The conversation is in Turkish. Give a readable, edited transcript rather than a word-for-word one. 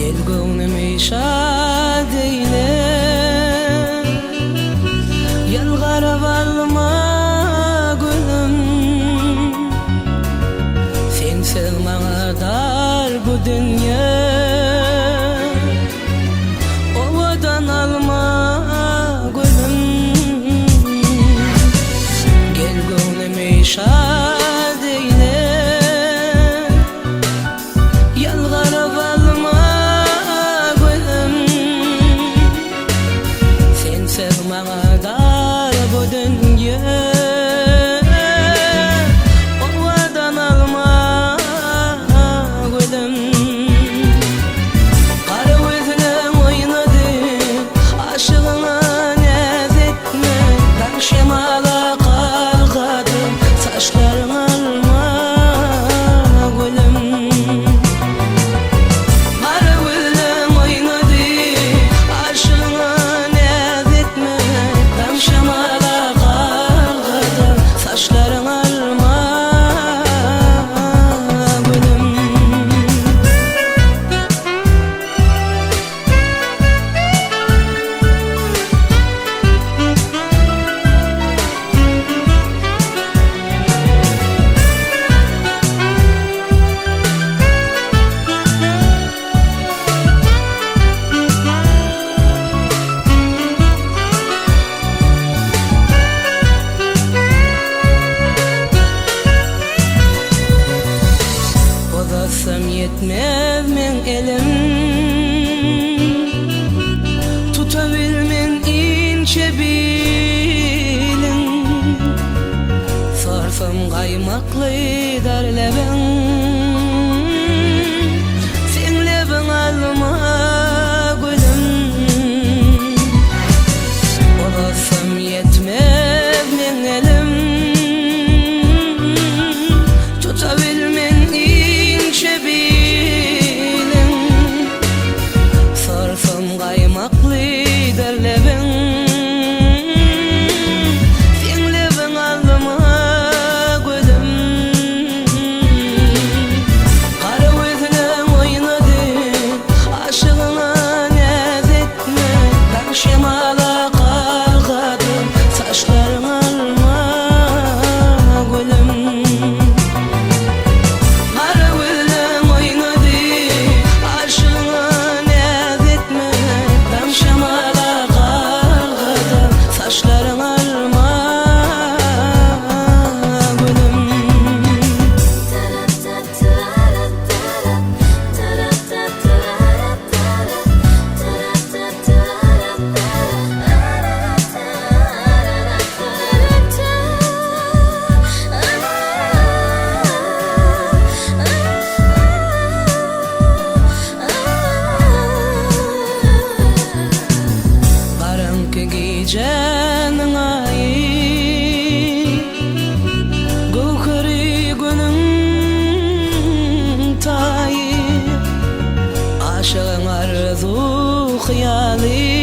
Gel gönlümü şad eyle, yalvarıp alma gülüm. Sensiz bana dar bu dünya, ovadan alma gülüm. Gel gönlümü şad eyle, yalvarıp alma gülüm. Sensiz bana dar bu dünya, ovadan alma gülüm. Kara gözlerim oynadı, aşığına naz etme. Ben şemala kalkadım, saçlarım alma gülüm. Kara gözlerim oynadı, aşığına naz etme. Ben şemala kalkadım, saçlarım alma gülüm. Odatsam yetmez men elim, tutabilmen ince bilin. Sarfım kaymaklı darleben, sen leben alma gülüm. Odatsam yetmez men elim, tutabilmen ince bilin. Sarfım kaymaklı darleben, sen leben alma gülüm. Kara gözlerim oynadı, aşığına naz etme. Ben şemala kalkadım, saçlarım alma gülüm. Kara gözlerim oynadı, aşığına naz etme. Ben şemala kalkadım, saçlarım alma gülüm. Karanlık gecenin ayı, gokuri günün tayı. Aşığın arzu hıyali,